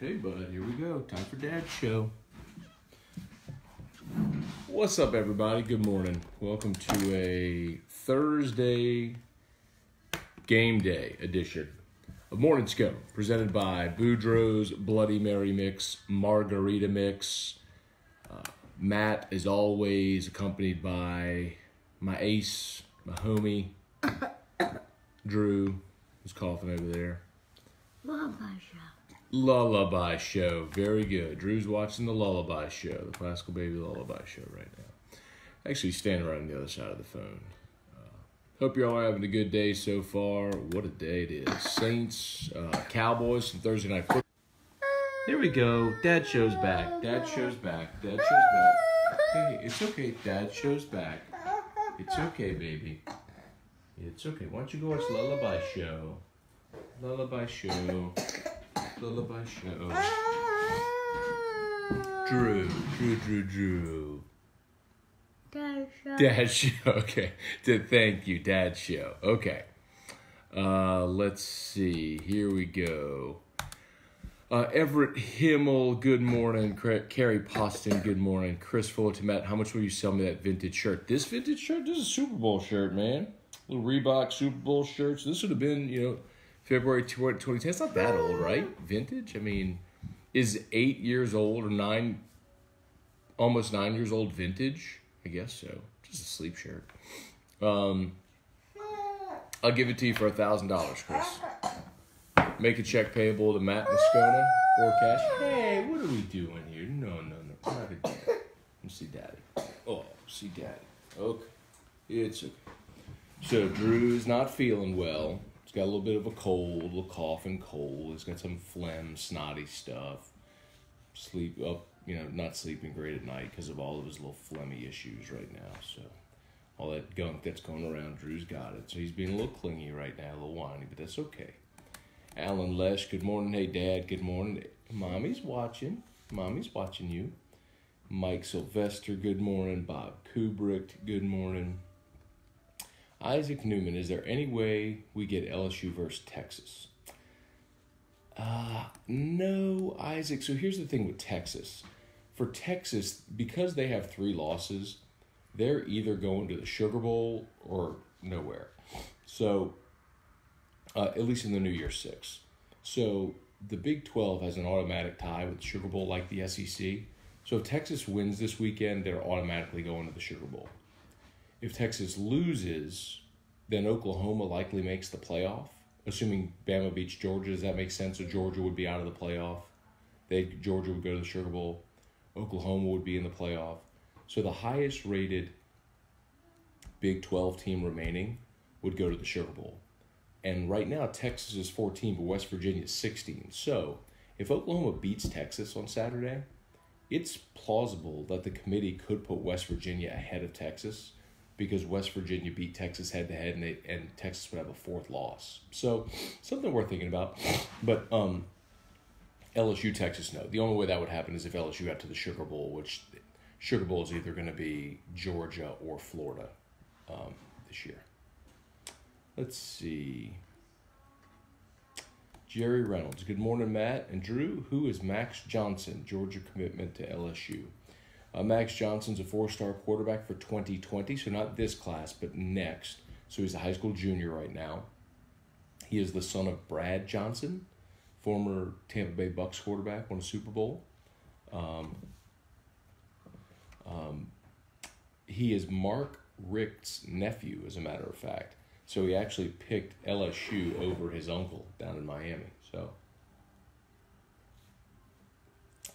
Okay, bud, here we go. Time for Dad's Show. What's up, everybody? Good morning. Welcome to a Thursday game day edition of Morning Scone, presented by Boudreaux's Bloody Mary Mix, Margarita Mix. Matt is always accompanied by my ace, my homie, Drew, who's coughing over there. Lullaby Show. Very good. Drew's watching the Lullaby Show, the Classical Baby Lullaby Show right now. Actually standing right on the other side of the phone. Hope you're all having a good day so far. What a day it is. Saints, Cowboys, and Thursday Night Football. There we go. Dad Show's back. Dad Show's back. Dad Show's back. Hey, it's okay. Dad Show's back. It's okay, baby. It's okay. Why don't you go watch Lullaby Show? Lullaby Show. Lullaby Show. Drew. Dad Show. Dad Show. Okay. Thank you, Dad Show. Okay. Let's see. Here we go. Everett Himmel, good morning. Carrie Poston, good morning. Chris Fullerton, Matt, how much will you sell me that vintage shirt? This vintage shirt? This is a Super Bowl shirt, man. Little Reebok Super Bowl shirts. This would have been, February 2010. It's not that old, right? Vintage? I mean, is 8 years old or almost 9 years old vintage? I guess so. Just a sleep shirt. I'll give it to you for $1,000, Chris. Make a check payable to Matt and Scone or cash. Hey, what are we doing here? No. We're not again. Let me see Daddy. Oh, see Daddy. Okay. It's okay. So Drew's not feeling well. He's got a little bit of a cold, a little cough and cold. He's got some phlegm, snotty stuff. Not sleeping great at night because of all of his little phlegmy issues right now. So all that gunk that's going around, Drew's got it. So he's being a little clingy right now, a little whiny, but that's okay. Alan Lesh, good morning. Hey, Dad, good morning. Mommy's watching. Mommy's watching you. Mike Sylvester, good morning. Bob Kubrick, good morning. Isaac Newman, is there any way we get LSU versus Texas? No, Isaac. So here's the thing with Texas. For Texas, because they have 3 losses, they're either going to the Sugar Bowl or nowhere. So, at least in the New Year's 6. So the Big 12 has an automatic tie with the Sugar Bowl like the SEC. So if Texas wins this weekend, they're automatically going to the Sugar Bowl. If Texas loses, then Oklahoma likely makes the playoff, assuming Bama beats Georgia. Does that make sense? So Georgia would be out of the playoff. Georgia would go to the Sugar Bowl. Oklahoma would be in the playoff. So the highest rated Big 12 team remaining would go to the Sugar Bowl. And right now, Texas is 14, but West Virginia is 16. So if Oklahoma beats Texas on Saturday, it's plausible that the committee could put West Virginia ahead of Texas because West Virginia beat Texas head-to-head, and Texas would have a 4th loss. So something worth thinking about. But LSU, Texas, no. The only way that would happen is if LSU got to the Sugar Bowl, which Sugar Bowl is either going to be Georgia or Florida this year. Let's see. Jerry Reynolds. Good morning, Matt and Drew. Who is Max Johnson, Georgia commitment to LSU? Max Johnson's a 4-star quarterback for 2020, so not this class, but next. So he's a high school junior right now. He is the son of Brad Johnson, former Tampa Bay Bucks quarterback, won a Super Bowl. He is Mark Richt's nephew, as a matter of fact. So he actually picked LSU over his uncle down in Miami. So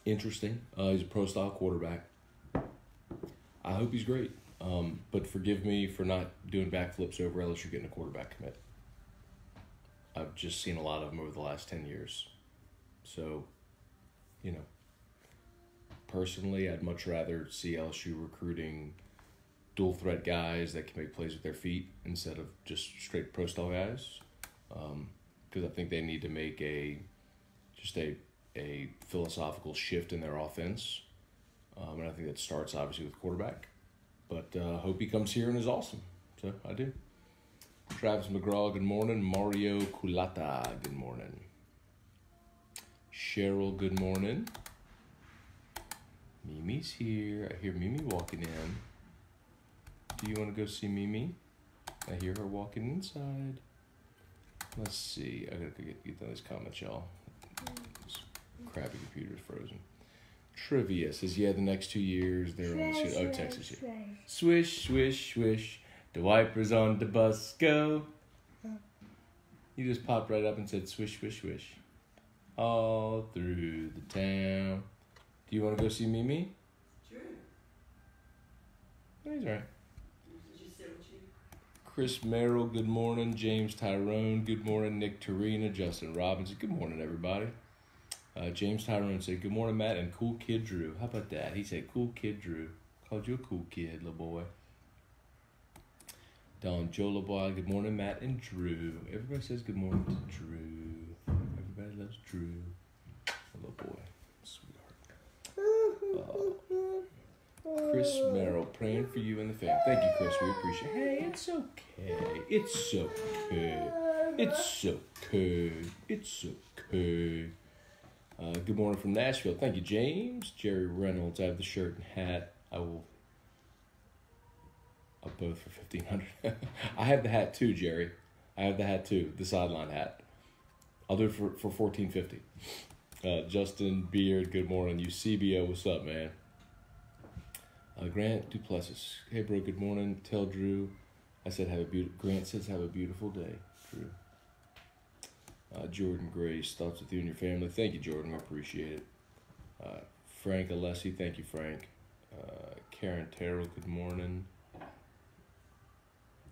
interesting. He's a pro-style quarterback. I hope he's great. But forgive me for not doing backflips over LSU getting a quarterback commit. I've just seen a lot of them over the last 10 years. So, personally, I'd much rather see LSU recruiting dual threat guys that can make plays with their feet instead of just straight pro style guys, because I think they need to make a philosophical shift in their offense, and I think that starts obviously with quarterback. But hope he comes here and is awesome. So I do. Travis McGraw, good morning. Mario Culata, good morning. Cheryl, good morning. Mimi's here. I hear Mimi walking in. Do you want to go see Mimi? I hear her walking inside. Let's see. I gotta get those comments, y'all. This crappy computer's frozen. Trivia says, yeah, the next 2 years they're on the shit. Oh, Texas, yeah. Swish, swish, swish. The wipers on the bus go. You just popped right up and said, swish, swish, swish. All through the town. Do you want to go see Mimi? Sure. He's all right. Did you sit with you? Chris Merrill, good morning. James Tyrone, good morning. Nick Tarina, Justin Robinson, good morning, everybody. James Tyrone said, good morning, Matt, and cool kid Drew. How about that? He said, cool kid Drew. Called you a cool kid, little boy. Don Jolaboy, good morning, Matt and Drew. Everybody says good morning to Drew. Everybody loves Drew. Little boy. Sweetheart. Chris Merrill, praying for you and the family. Thank you, Chris. We appreciate it. Hey, it's okay. It's okay. It's okay. It's okay. Good morning from Nashville. Thank you, James. Jerry Reynolds. I have the shirt and hat. I'll both for $1,500. I have the hat too, Jerry. I have the hat too. The sideline hat. I'll do it for $14.50. Justin Beard. Good morning. UCBO. What's up, man? Grant Duplessis. Hey, bro. Good morning. Tell Drew. I said Grant says have a beautiful day, Drew. Jordan Grace, thoughts with you and your family. Thank you, Jordan. We appreciate it. Frank Alessi, thank you, Frank. Karen Terrell, good morning.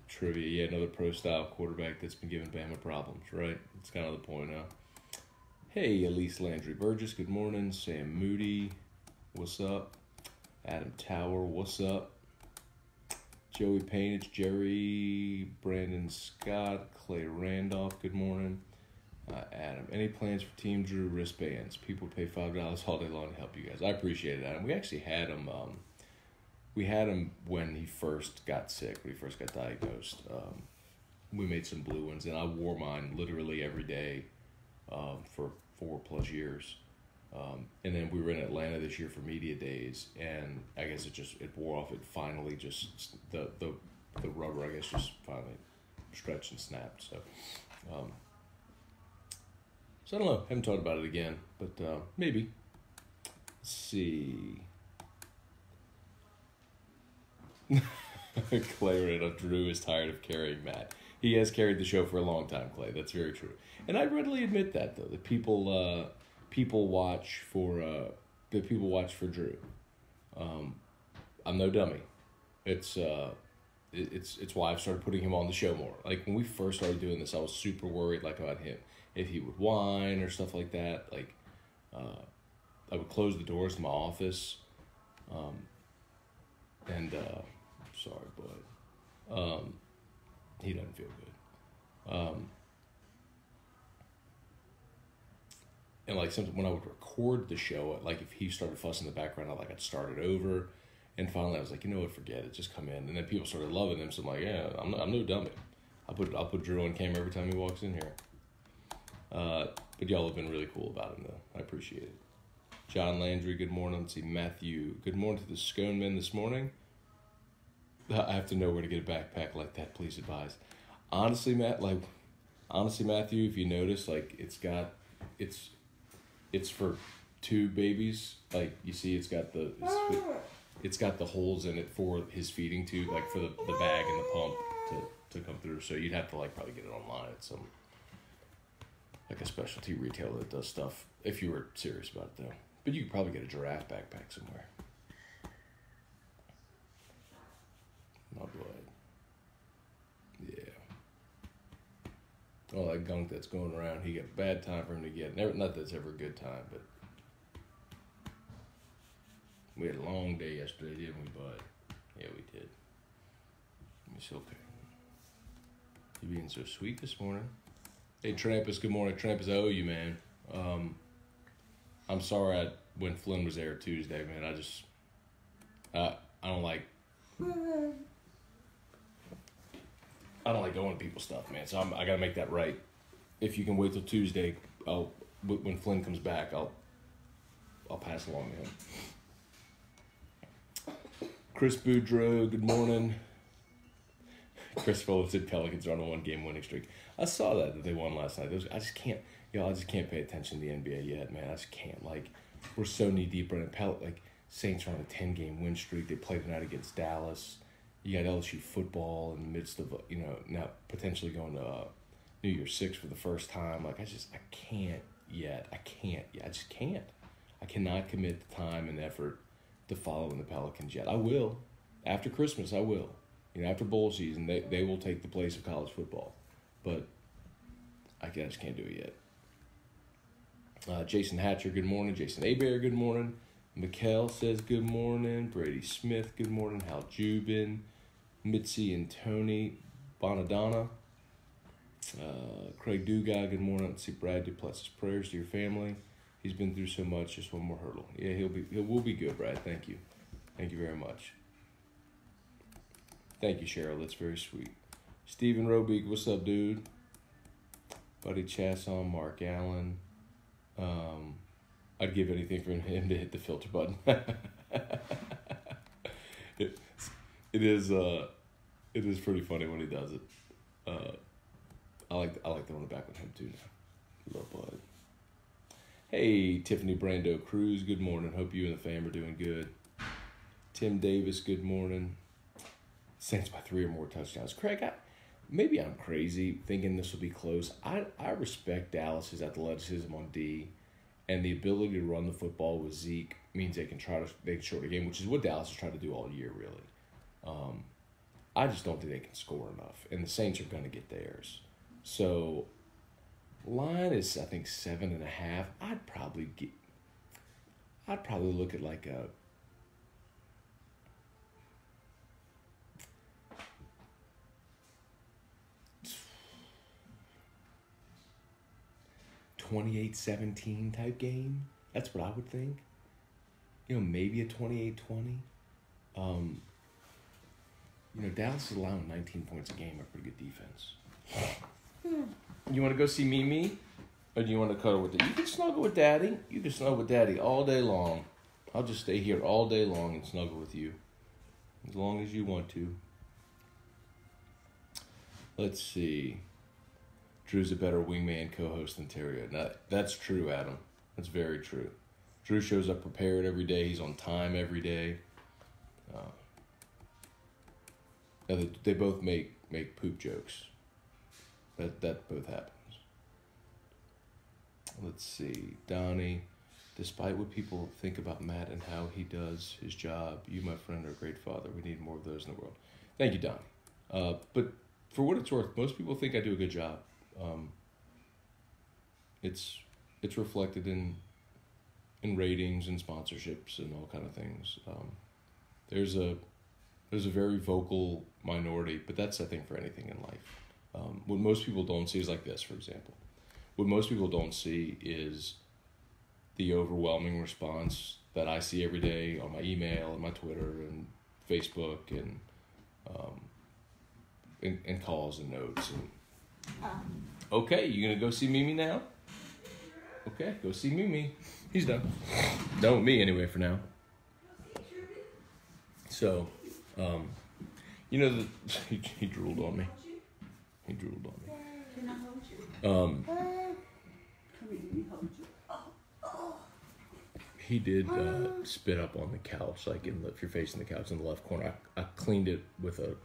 Trivia, yeah, another pro-style quarterback that's been giving Bama problems, right? That's kind of the point now. Hey, Elise Landry Burgess, good morning. Sam Moody, what's up? Adam Tower, what's up? Joey Painage, Jerry, Brandon Scott, Clay Randolph, good morning. Adam, any plans for Team Drew wristbands? People pay $5 all day long to help you guys. I appreciate it, Adam. We actually had him. We had him when he first got sick, when he first got diagnosed. We made some blue ones, and I wore mine literally every day for 4+ years. And then we were in Atlanta this year for media days, and I guess it wore off. It finally just the rubber, I guess, just finally stretched and snapped. So. So I don't know. Haven't talked about it again, but maybe. Let's see. Clay Randolph, Drew is tired of carrying Matt. He has carried the show for a long time, Clay. That's very true. And I readily admit that, though. That people watch for Drew. I'm no dummy. It's why I've started putting him on the show more. Like when we first started doing this, I was super worried about him. If he would whine or stuff like that, I would close the doors to my office, sorry, bud, he doesn't feel good, and sometimes when I would record the show, if he started fussing in the background, I'd start it over, and finally I was like, you know what, forget it, just come in, and then people started loving him, so I'm like, yeah, I'm no dummy, I'll put Drew on camera every time he walks in here. But y'all have been really cool about him, though. I appreciate it. John Landry, good morning. Let's see, Matthew. Good morning to the Scone men this morning. I have to know where to get a backpack like that. Please advise. Honestly, Matthew, if you notice, it's for two babies. You see, it's got the holes in it for his feeding tube, for the bag and the pump to come through. So you'd have to probably get it online at some. A specialty retailer that does stuff, if you were serious about it, though. But you could probably get a giraffe backpack somewhere. My blood. Yeah. All that gunk that's going around, he got a bad time for him to get. Not that it's ever a good time, but we had a long day yesterday, didn't we, bud? Yeah, we did. It's okay. You being so sweet this morning. Hey, Trampus, good morning. Trampus, I owe you, man. I'm sorry when Flynn was there Tuesday, man. I don't like going to people's stuff, man. So I got to make that right. If you can wait till Tuesday, I'll when Flynn comes back, I'll pass along to him. Chris Boudreau, good morning. Chris Phillips said Pelicans are on a 1-game winning streak. I saw that they won last night. I just can't, I just can't pay attention to the NBA yet, man. I just can't. Like, we're so knee deep in it. Like, Saints are on a 10-game win streak. They played tonight against Dallas. You got LSU football in the midst of, now potentially going to New Year's 6 for the first time. Like, I can't yet. I just can't. I cannot commit the time and effort to following the Pelicans yet. I will. After Christmas, I will. After bowl season, they will take the place of college football. But I just can't do it yet. Jason Hatcher, good morning. Jason Abear, good morning. Mikkel says good morning. Brady Smith, good morning. Hal Jubin, Mitzi and Tony Bonadonna. Craig Dugas, good morning. Let's see, Brad Duplessis, prayers to your family. He's been through so much, just one more hurdle. Yeah, we'll be good, Brad. Thank you. Thank you very much. Thank you, Cheryl. That's very sweet. Stephen Robeek, what's up, dude? Buddy Chasson, Mark Allen. I'd give anything for him to hit the filter button. It is pretty funny when he does it. I like throwing it back with him too now. Love Bud. Hey, Tiffany Brando Cruz, good morning. Hope you and the fam are doing good. Tim Davis, good morning. Saints by 3 or more touchdowns. Craig, maybe I'm crazy thinking this will be close. I respect Dallas's athleticism on D, and the ability to run the football with Zeke means they can short the game, which is what Dallas has tried to do all year, really. I just don't think they can score enough, and the Saints are going to get theirs. So, line is, I think, 7.5. I'd probably look at like a 28-17 type game. That's what I would think. Maybe a 28-20. Dallas is allowing 19 points a game, a pretty good defense. You want to go see Mimi? Or do you want to cuddle with it? You can snuggle with Daddy. You can snuggle with Daddy all day long. I'll just stay here all day long and snuggle with you. As long as you want to. Let's see. Drew's a better wingman co-host than Terry. Now, that's true, Adam. That's very true. Drew shows up prepared every day. He's on time every day. They both make poop jokes. That both happens. Let's see. Donnie, despite what people think about Matt and how he does his job, you, my friend, are a great father. We need more of those in the world. Thank you, Donnie. But for what it's worth, most people think I do a good job. It's reflected in ratings and sponsorships and all kind of things. There's a very vocal minority, but that's, I think, for anything in life. What most people don't see is like this, for example. What most people don't see is the overwhelming response that I see every day on my email and my Twitter and Facebook and calls and notes. Okay, you gonna go see Mimi now? Okay, go see Mimi. He's done. Done with me anyway for now. So, he drooled on me. He drooled on me. Can I hold you? Come here, let me hold you. He did spit up on the couch, like if you're facing the couch in the left corner. I cleaned it with a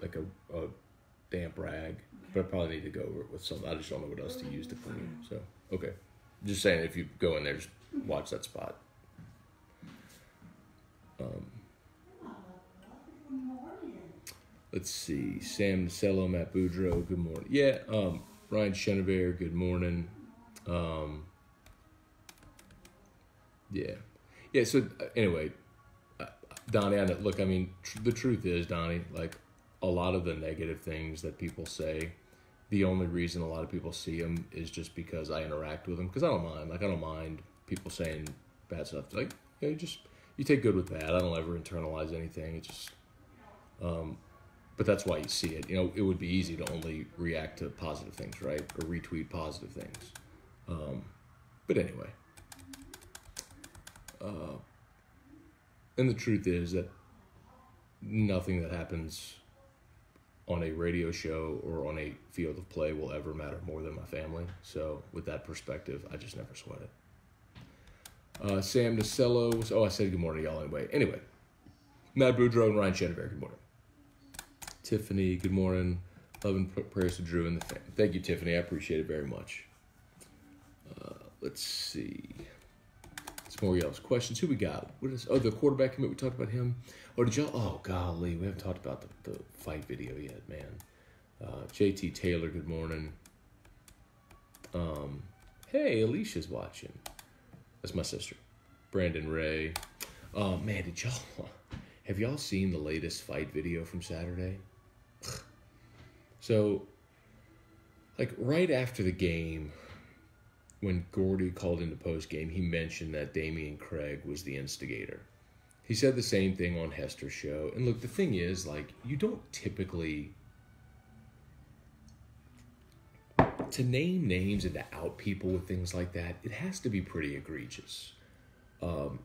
damp rag, but I probably need to go over it with something. I just don't know what else to use to clean. So, okay. Just saying, if you go in there, just watch that spot. Let's see. Sam Nacello, Matt Boudreau, good morning. Yeah, Ryan Chenevert, good morning. Yeah, so anyway, Donnie, the truth is, Donnie, like a lot of the negative things that people say, the only reason a lot of people see them is just because I interact with them, because I don't mind. Like, I don't mind people saying bad stuff. Like, you take good with bad. I don't ever internalize anything. It's just, but that's why you see it. It would be easy to only react to positive things, right? Or retweet positive things. But anyway. And the truth is that nothing that happens on a radio show or on a field of play will ever matter more than my family. So with that perspective, I just never sweat it. Sam Nacello was, I said good morning to y'all anyway. Matt Boudreaux and Ryan Chenever, good morning. Tiffany, good morning. Love and prayers to Drew and the family. Thank you, Tiffany. I appreciate it very much. Let's see. Some more y'all's questions. Who we got? The quarterback commit. We talked about him. Or did y'all? Oh, golly. We haven't talked about the fight video yet, man. JT Taylor, good morning. Hey, Alicia's watching. That's my sister. Brandon Ray. Man, have y'all seen the latest fight video from Saturday? So, like, right after the game, when Gordy called into post-game, he mentioned that Damian Craig was the instigator. He said the same thing on Hester's show. And look, the thing is, like, you don't typically... To name names and to out people with things like that, it has to be pretty egregious. And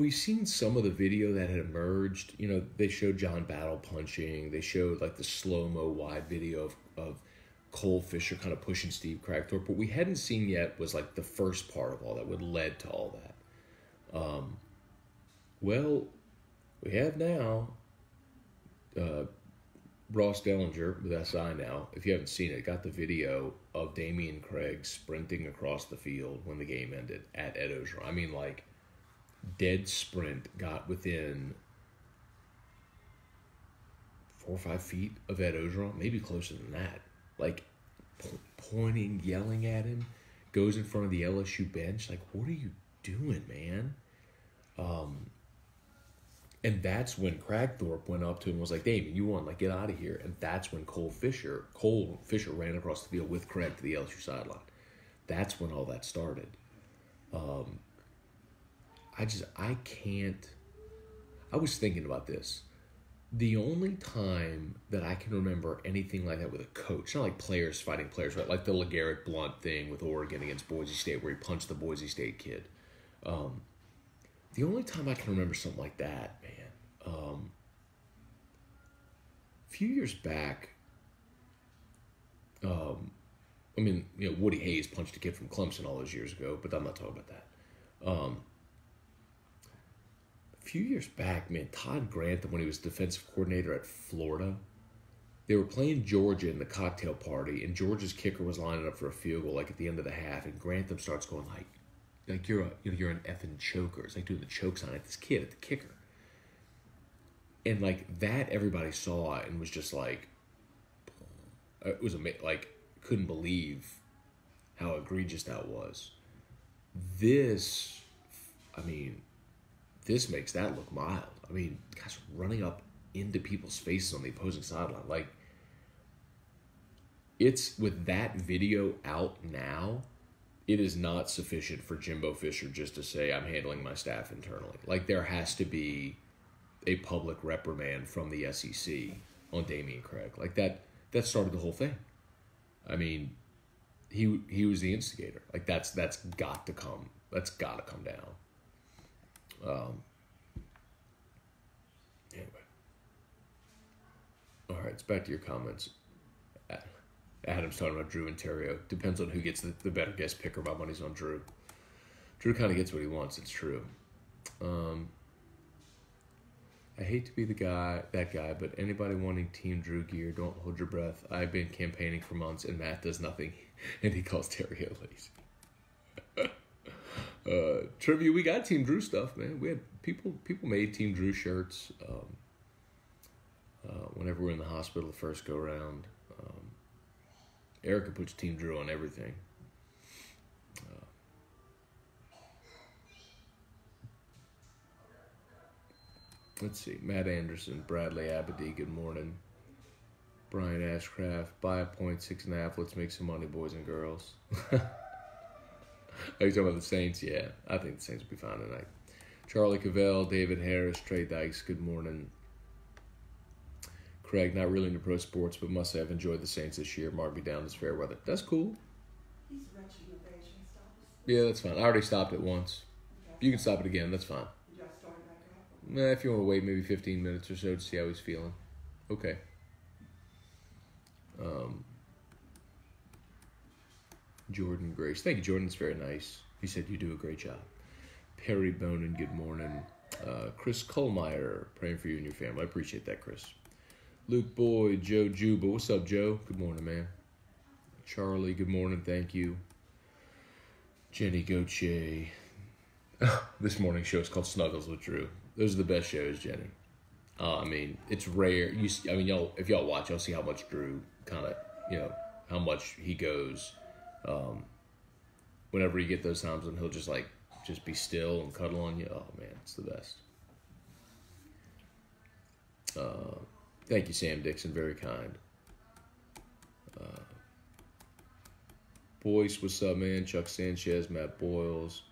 we've seen some of the video that had emerged. You know, they showed John Battle punching. They showed, like, the slow-mo wide video of Cole Fisher kind of pushing Steve Cragthorpe. What we hadn't seen yet was, like, the first part of all that, what led to all that. Well, we have now Ross Dellinger with SI now. If you haven't seen it, got the video of Damian Craig sprinting across the field when the game ended at Ed Ogeron. I mean, like, dead sprint, got within 4 or 5 feet of Ed Ogeron, maybe closer than that. Like, pointing, yelling at him, goes in front of the LSU bench. Like, what are you doing, man? And that's when Cragthorpe went up to him and was like, Damien, you won. Like, get out of here. And that's when Cole Fisher ran across the field with Craig to the LSU sideline. That's when all that started. I was thinking about this. The only time that I can remember anything like that with a coach, not like players fighting players, right? Like the LeGarrette Blount thing with Oregon against Boise State where he punched the Boise State kid. The only time I can remember something like that, man, a few years back, Woody Hayes punched a kid from Clemson all those years ago, but I'm not talking about that. A few years back, man, Todd Grantham, when he was defensive coordinator at Florida, they were playing Georgia in the cocktail party, and Georgia's kicker was lining up for a field goal, like at the end of the half, and Grantham starts going like you're an effing choker. It's like doing the choke sign at this kid, at the kicker. And like that, everybody saw it and was just like, it was like couldn't believe how egregious that was. This makes that look mild. I mean, guys running up into people's faces on the opposing sideline. Like, it's with that video out now, it is not sufficient for Jimbo Fisher just to say, I'm handling my staff internally. Like, there has to be a public reprimand from the SEC on Damian Craig. Like, that started the whole thing. I mean, he was the instigator. Like, that's got to come. That's got to come down. Anyway. All right, it's back to your comments. Adam's talking about Drew and Terrio. Depends on who gets the better guest picker. My money's on Drew. Drew kind of gets what he wants. It's true. I hate to be that guy, but anybody wanting Team Drew gear, don't hold your breath. I've been campaigning for months, and Matt does nothing, and he calls Terrio lazy. Trivia, we got Team Drew stuff, man. We had people made Team Drew shirts whenever we were in the hospital the first go round. Erica puts Team Drew on everything. Let's see. Matt Anderson, Bradley Abadi, good morning. Brian Ashcraft, buy a point, 6.5. Let's make some money, boys and girls. Are you talking about the Saints? Yeah, I think the Saints will be fine tonight. Charlie Cavell, David Harris, Trey Dykes, good morning. Craig, not really into pro sports, but must say I've enjoyed the Saints this year. Mark me down this fair weather. That's cool. He's wrenching the beige and stuff. Yeah, that's fine. I already stopped it once. You can stop it again. That's fine. You just started back up. Nah, if you want to wait maybe 15 minutes or so to see how he's feeling. Okay. Jordan Grace. Thank you, Jordan. It's very nice. He said you do a great job. Perry Bonin, good morning. Chris Kohlmeyer, praying for you and your family. I appreciate that, Chris. Luke Boyd, Joe Juba. What's up, Joe? Good morning, man. Charlie, good morning. Thank you. Jenny Gauthier. This morning's show is called Snuggles with Drew. Those are the best shows, Jenny. I mean, it's rare. Y'all, if y'all watch, y'all see how much Drew kind of, how much he goes. Whenever you get those times when he'll just be still and cuddle on you. Oh man, it's the best. Thank you, Sam Dixon. Very kind. Boyce, what's up, man? Chuck Sanchez, Matt Boyles.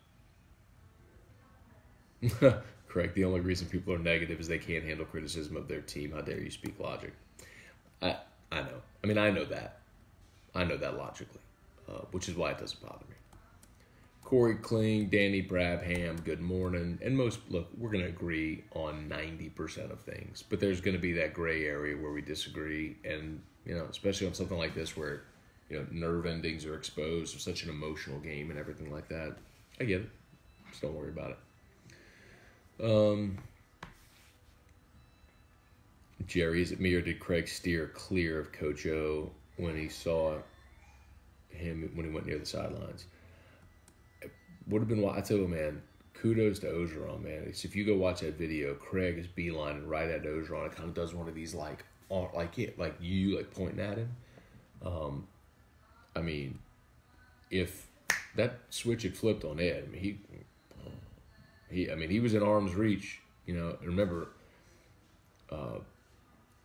Correct. The only reason people are negative is they can't handle criticism of their team. How dare you speak logic? I know. I mean, I know that. I know that logically, which is why it doesn't bother me. Corey Kling, Danny Brabham, good morning. And we're going to agree on 90% of things, but there's going to be that gray area where we disagree. And, especially on something like this where, nerve endings are exposed. It's such an emotional game and everything like that. I get it. Just don't worry about it. Jerry, is it me or did Craig steer clear of Coach O when he saw him when he went near the sidelines? Would have been, I tell you, man, kudos to Ogeron, man. If you go watch that video, Craig is beelining right at Ogeron. It kind of does one of these like you pointing at him. I mean, if that switch had flipped on Ed, he was in arm's reach. Remember,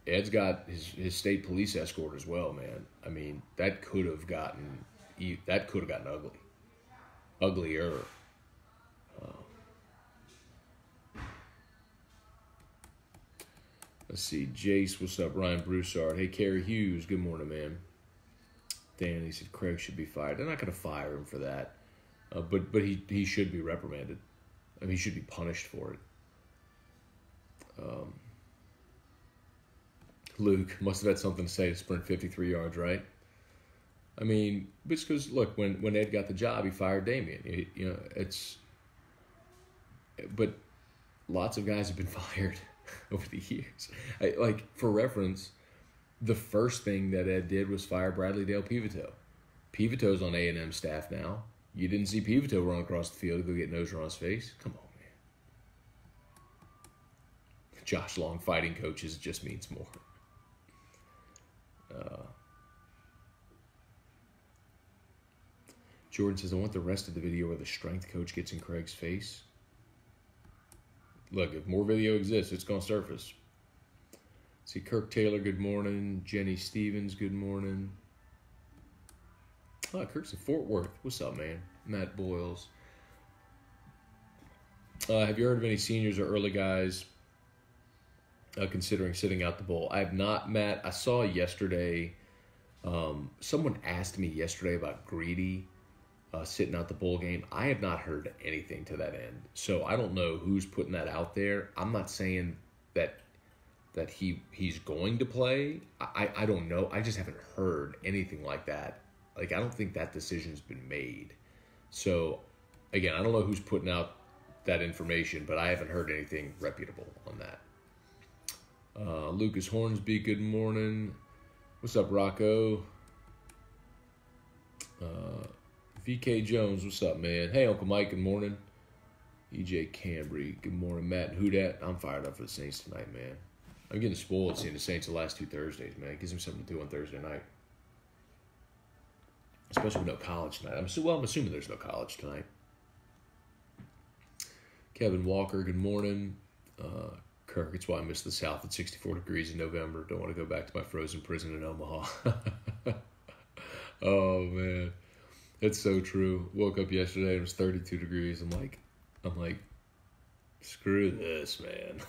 Ed's got his state police escort as well, man. I mean, that could have gotten ugly. Uglier. Let's see. Jace, what's up? Ryan Broussard. Hey, Kerry Hughes. Good morning, man. Dan, he said Craig should be fired. They're not going to fire him for that. But he should be reprimanded. I mean, he should be punished for it. Luke must have had something to say to sprint 53 yards, right? I mean, it's because, look, when Ed got the job, he fired Damian. But lots of guys have been fired over the years. For reference, the first thing that Ed did was fire Bradley Dale Pivito. Pivito's on A&M staff now. You didn't see Pivito run across the field to go get nose on his face? Come on, man. Josh Long fighting coaches just means more. Jordan says, I want the rest of the video where the strength coach gets in Craig's face. Look, if more video exists, it's going to surface. See, Kirk Taylor, good morning. Jenny Stevens, good morning. Oh, Kirk's in Fort Worth. What's up, man? Matt Boyles. Have you heard of any seniors or early guys considering sitting out the bowl? I have not, Matt. I saw yesterday, someone asked me yesterday about Greedy sitting out the bowl game. I have not heard anything to that end. So I don't know who's putting that out there. I'm not saying that he's going to play. I don't know. I just haven't heard anything like that. I don't think that decision's been made. So, again, I don't know who's putting out that information, but I haven't heard anything reputable on that. Lucas Hornsby, good morning. What's up, Rocco? VK Jones, what's up, man? Hey, Uncle Mike, good morning. EJ Cambry, good morning. Matt and Houdat, I'm fired up for the Saints tonight, man. I'm getting spoiled seeing the Saints the last 2 Thursdays, man. It gives me something to do on Thursday night. Especially with no college tonight. I'm assuming there's no college tonight. Kevin Walker, good morning. Kirk, it's why I miss the South at 64 degrees in November. Don't want to go back to my frozen prison in Omaha. Oh, man. It's so true. Woke up yesterday, it was 32 degrees. I'm like, screw this, man.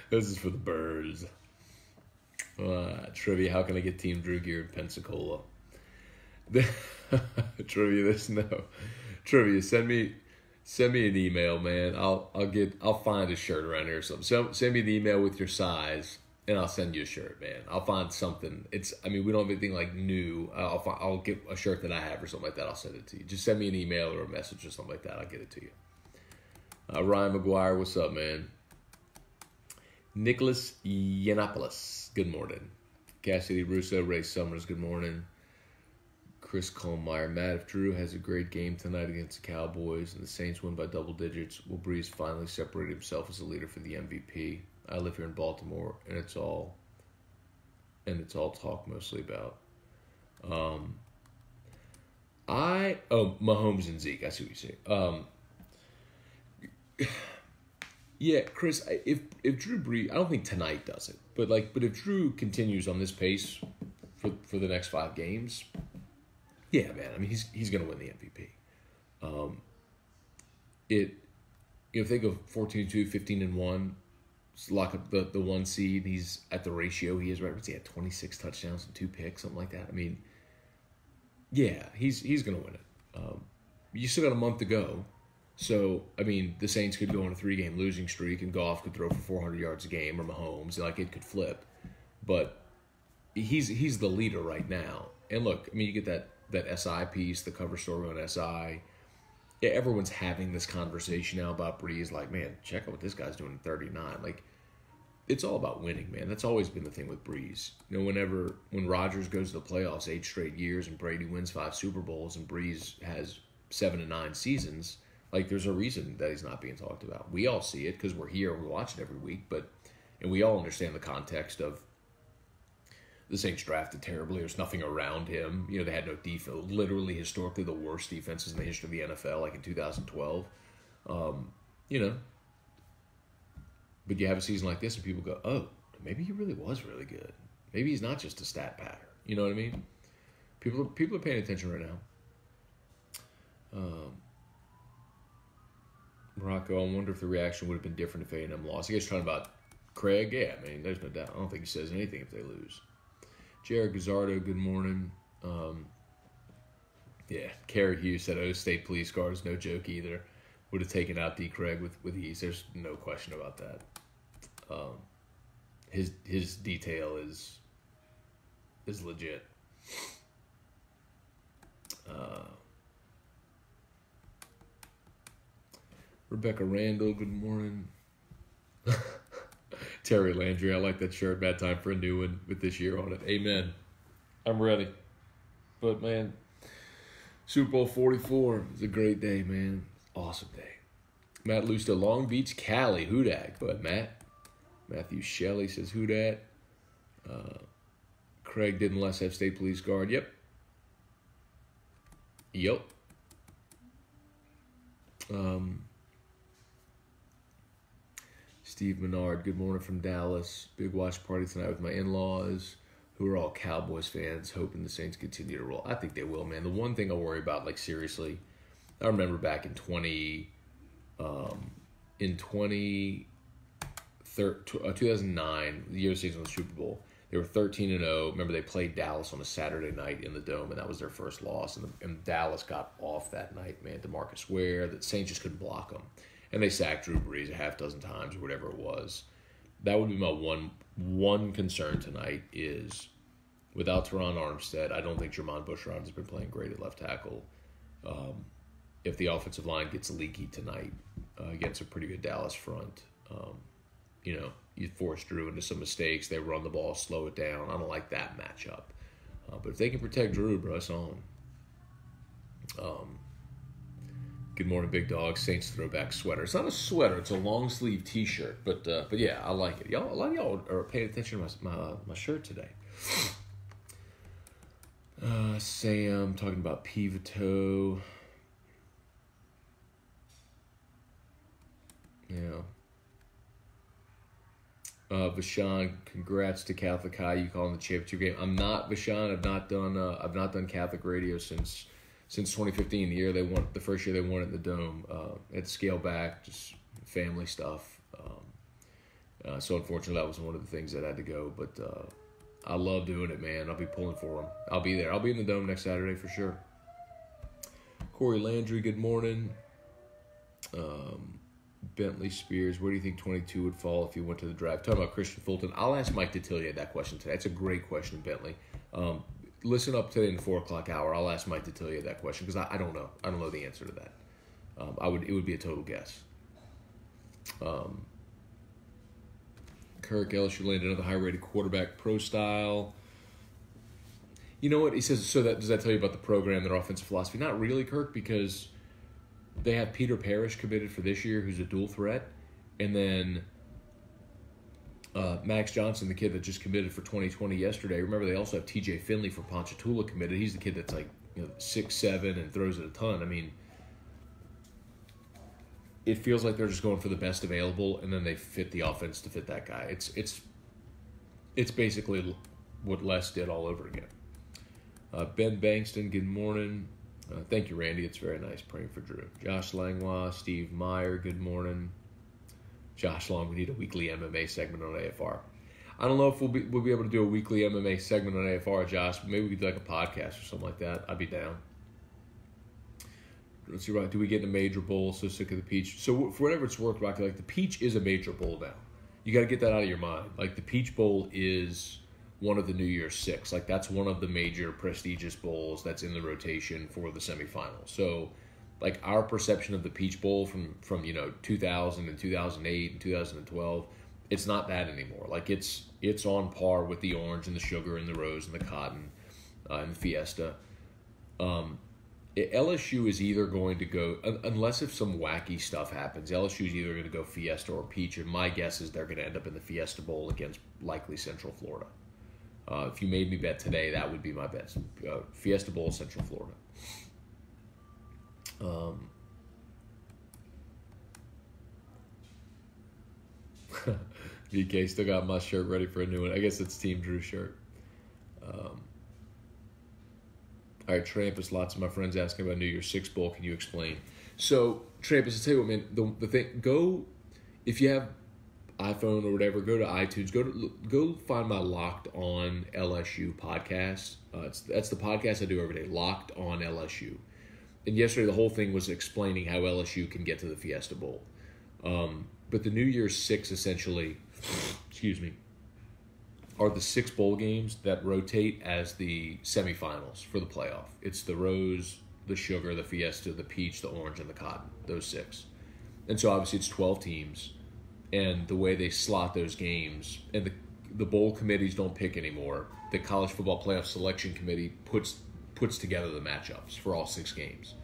This is for the birds. Trivia, how can I get Team Drew gear in Pensacola? Trivia, there's no. Trivia, send me an email, man. I'll find a shirt around here or something. So send me the email with your size, and I'll send you a shirt, man. I'll find something. We don't have anything like new. I'll get a shirt that I have or something like that. I'll send it to you. Just send me an email or a message or something like that. I'll get it to you. Ryan McGuire, what's up, man? Nicholas Yiannopoulos, good morning. Cassidy Russo, Ray Summers, good morning. Chris Colmeyer, Matt, if Drew has a great game tonight against the Cowboys and the Saints win by double digits, will Breeze finally separate himself as a leader for the MVP? I live here in Baltimore, and it's all talk mostly about. Mahomes and Zeke. I see what you're saying. Yeah, Chris. If Drew Brees, I don't think tonight does it, but if Drew continues on this pace for the next 5 games, yeah, man. I mean, he's going to win the MVP. If they go 14-2, 15-1, lock up the 1 seed. He's at the ratio he is right. What's he had 26 touchdowns and 2 picks, something like that. I mean, yeah, he's going to win it. You still got a month to go. So, I mean, the Saints could go on a 3-game losing streak, and Goff could throw for 400 yards a game, or Mahomes, it could flip. But he's the leader right now. And look, I mean, you get that SI piece, the cover story on SI. Yeah, everyone's having this conversation now about Breeze. Like, man, check out what this guy's doing at 39. Like, it's all about winning, man. That's always been the thing with Breeze. You know, when Rodgers goes to the playoffs 8 straight years and Brady wins 5 Super Bowls and Breeze has 7 to 9 seasons. Like, there's a reason that he's not being talked about. We all see it because we're here and we watch it every week, and we all understand the context of the Saints drafted terribly. There's nothing around him. You know, they had no defense. Literally, historically, the worst defenses in the history of the NFL, like in 2012. You know, but you have a season like this and people go, oh, maybe he really was really good. Maybe he's not just a stat pattern. You know what I mean? People are paying attention right now. Morocco, I wonder if the reaction would have been different if A&M lost. I guess talking about Craig, yeah, I mean, there's no doubt. I don't think he says anything if they lose. Jared Gazzardo, good morning. Yeah, Kerry Hughes said, State police cars, no joke either. Would have taken out D. Craig with ease. There's no question about that. His detail is legit. Rebecca Randall, good morning. Terry Landry, I like that shirt. Bad time for a new one with this year on it. Amen. I'm ready. But, man, Super Bowl 44 is a great day, man. Awesome day. Matt Lusta, Long Beach, Cali, who dat? But Matthew Shelley says, who dat? Craig didn't less have State Police Guard. Yep. Steve Menard, good morning from Dallas. Big watch party tonight with my in-laws, who are all Cowboys fans, hoping the Saints continue to roll. I think they will, man. The one thing I worry about, like, seriously, I remember back in 2009, the year the Saints won the Super Bowl, they were 13-0. Remember, they played Dallas on a Saturday night in the Dome, and that was their first loss. And Dallas got off that night, man. DeMarcus Ware, the Saints just couldn't block them. And they sacked Drew Brees a half dozen times or whatever it was. That would be my one concern tonight is, without Teron Armstead, I don't think Jermon Bushrod has been playing great at left tackle. If the offensive line gets leaky tonight against a pretty good Dallas front, you force Drew into some mistakes. They run the ball, slow it down. I don't like that matchup. But if they can protect Drew, bro, it's on. Good morning, big dog. Saints throwback sweater. It's not a sweater. It's a long sleeve T-shirt. But yeah, I like it. A lot of y'all are paying attention to my shirt today. Sam talking about Pivotal. Yeah. Vashon, congrats to Catholic High. You calling the championship game? I'm not Vashon. I've not done Catholic radio since 2015, the first year they won it in the Dome. Had to scale back, just family stuff. So unfortunately, that was one of the things that had to go. But I love doing it, man. I'll be pulling for them. I'll be there. I'll be in the Dome next Saturday for sure. Corey Landry, good morning. Bentley Spears, where do you think 22 would fall if you went to the draft? Talking about Christian Fulton. I'll ask Mike Detillier that question today. It's a great question, Bentley. Listen up today in the 4 o'clock hour. I'll ask Mike Detillier that question because I don't know. I don't know the answer to that. It would be a total guess. Kirk, LSU landed another high-rated quarterback, pro style. You know what? He says, does that tell you about the program, their offensive philosophy? Not really, Kirk, because they have Peter Parrish committed for this year, who's a dual threat. And then Max Johnson, the kid that just committed for 2020 yesterday. Remember, they also have TJ Finley from Ponchatoula committed. He's the kid that's 6'7" and throws it a ton. I mean, it feels like they're just going for the best available, and then they fit the offense to fit that guy. It's basically what Les did all over again. Ben Bankston, good morning. Thank you, Randy. It's very nice praying for Drew. Josh Langlois, Steve Meyer, good morning. Josh Long, we need a weekly MMA segment on AFR. I don't know if we'll be able to do a weekly MMA segment on AFR, Josh. Maybe we could do like a podcast or something like that. I'd be down. Let's see, do we get in a major bowl? So sick of the Peach. So for whatever it's worth, Rocky, the Peach is a major bowl now. You got to get that out of your mind. The Peach Bowl is one of the New Year's Six. That's one of the major prestigious bowls that's in the rotation for the semifinals. So, our perception of the Peach Bowl from 2000 and 2008 and 2012, it's not that anymore. It's on par with the orange and the sugar and the rose and the cotton and the Fiesta. LSU is either going to go, unless if some wacky stuff happens, LSU is either going to go Fiesta or Peach, and my guess is they're going to end up in the Fiesta Bowl against likely Central Florida. If you made me bet today, that would be my bet. Fiesta Bowl, Central Florida. VK still got my shirt ready for a new one. I guess it's Team Drew shirt. All right, Trampus, lots of my friends asking about New Year's Six Bowl. Can you explain? So, Trampus, I'll tell you what, man, the thing, go, if you have iPhone or whatever, go to iTunes, go find my Locked On LSU podcast. That's the podcast I do every day, Locked On LSU. And yesterday, the whole thing was explaining how LSU can get to the Fiesta Bowl. But the New Year's Six, essentially, are the 6 bowl games that rotate as the semifinals for the playoff. It's the rose, the sugar, the Fiesta, the peach, the orange, and the cotton, those 6. And so, obviously, it's 12 teams. And the way they slot those games, and the bowl committees don't pick anymore. The College Football Playoff Selection Committee puts together the matchups for all 6 games.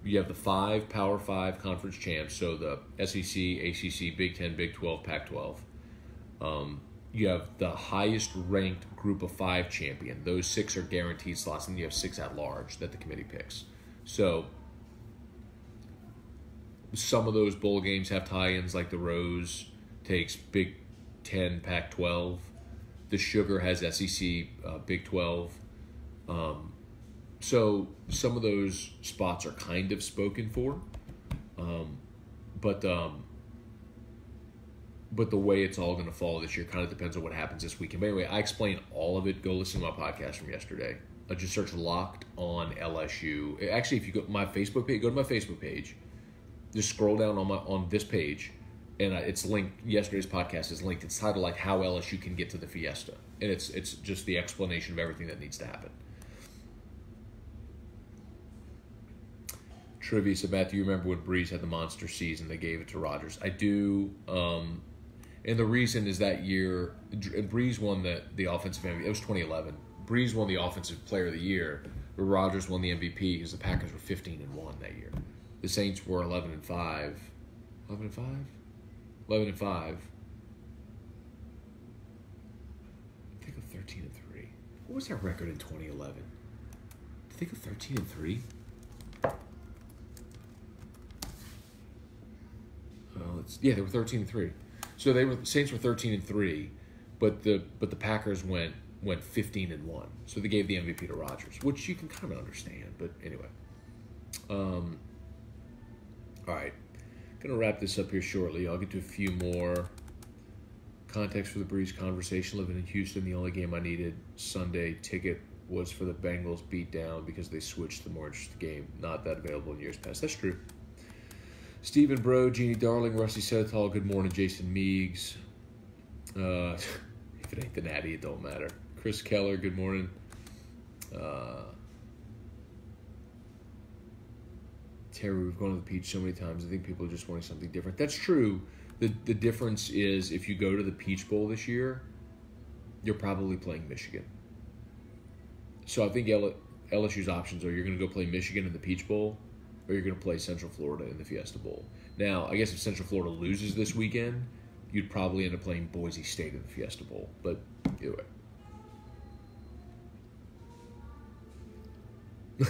You have the 5 Power 5 conference champs, so the SEC, ACC, Big 10, Big 12, Pac-12. You have the highest ranked Group of 5 champion. Those 6 are guaranteed slots, and you have 6 at large that the committee picks. So some of those bowl games have tie-ins, like the Rose takes Big 10, Pac-12. The Sugar has SEC, Big 12. So some of those spots are kind of spoken for. But the way it's all going to fall this year kind of depends on what happens this weekend. But anyway, I explain all of it. Go listen to my podcast from yesterday. Just search Locked On LSU. Actually, if you go to my Facebook page, just scroll down on this page, and it's linked. Yesterday's podcast is linked. It's titled How LSU Can Get to the Fiesta, and it's just the explanation of everything that needs to happen. Trivia said, Matt, do you remember when Breeze had the monster season? They gave it to Rodgers. I do. And the reason is that year, Breeze won the offensive MVP. It was 2011. Breeze won the offensive player of the year, but Rodgers won the MVP because the Packers were 15-1 that year. The Saints were 11-5. 11-5? 11-5. I think of 13-3. What was their record in 2011? I think of 13-3. They were 13-3. So Saints were 13-3, but the Packers went 15-1. So they gave the MVP to Rodgers, which you can kind of understand. But anyway, all right, gonna wrap this up here shortly. I'll get to a few more Context for the Breeze conversation. Living in Houston, the only game I needed Sunday ticket was for the Bengals beat down because they switched the more interesting game. Not that available in years past. That's true. Stephen Bro, Jeannie Darling, Rusty Setal, good morning, Jason Meeks. If it ain't the Natty, it don't matter. Chris Keller, good morning. Terry, we've gone to the Peach so many times. I think people are just wanting something different. That's true. The difference is if you go to the Peach Bowl this year, you're probably playing Michigan. So I think LSU's options are you're going to go play Michigan in the Peach Bowl or you're going to play Central Florida in the Fiesta Bowl. Now, I guess if Central Florida loses this weekend, you'd probably end up playing Boise State in the Fiesta Bowl. But either way.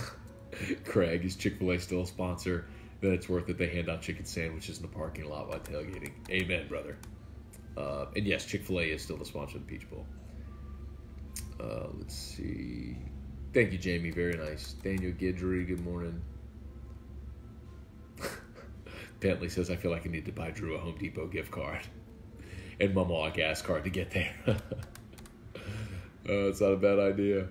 Craig, is Chick-fil-A still a sponsor? Then it's worth it. They hand out chicken sandwiches in the parking lot while tailgating. Amen, brother. And yes, Chick-fil-A is still the sponsor of the Peach Bowl. Let's see. Thank you, Jamie. Very nice. Daniel Guidry, good morning. Bentley says, I feel like I need to buy Drew a Home Depot gift card. And Mama a gas card to get there. It's not a bad idea.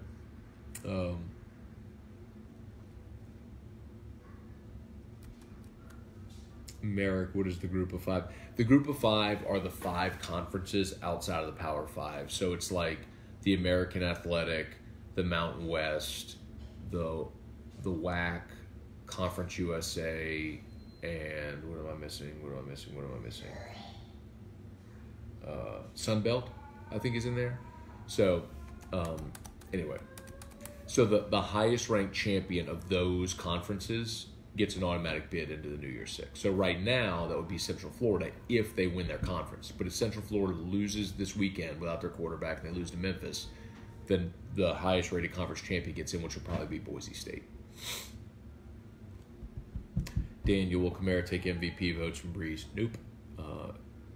Merrick, what is the group of five? The group of five are the 5 conferences outside of the Power 5. So it's like the American Athletic, the Mountain West, the WAC, Conference USA, and what am I missing? Sun Belt, I think, is in there. So, anyway. So the highest ranked champion of those conferences gets an automatic bid into the New Year's Six. So right now, that would be Central Florida if they win their conference. But if Central Florida loses this weekend without their quarterback and they lose to Memphis, then the highest rated conference champion gets in, which will probably be Boise State. Daniel, will Kamara take MVP votes from Breeze? Nope.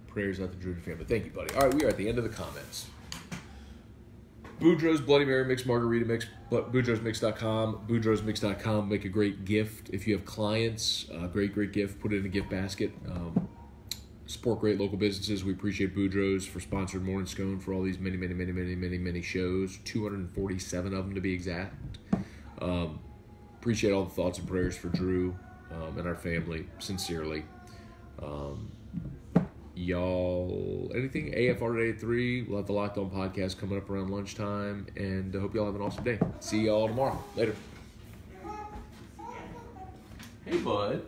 Prayers out to Drew family. Thank you, buddy. All right, we are at the end of the comments. Boudreaux's Bloody Mary Mix, Margarita Mix, BoudreauxMix.com. BoudreauxMix.com. Make a great gift. If you have clients, great gift. Put it in a gift basket. Support great local businesses. We appreciate Boudreaux's for sponsoring Morning Scone for all these many shows. 247 of them to be exact. Appreciate all the thoughts and prayers for Drew and our family, sincerely. Y'all, anything? AFR Day 3, we'll have the Locked On podcast coming up around lunchtime, and I hope y'all have an awesome day. See y'all tomorrow. Later. Hey, bud.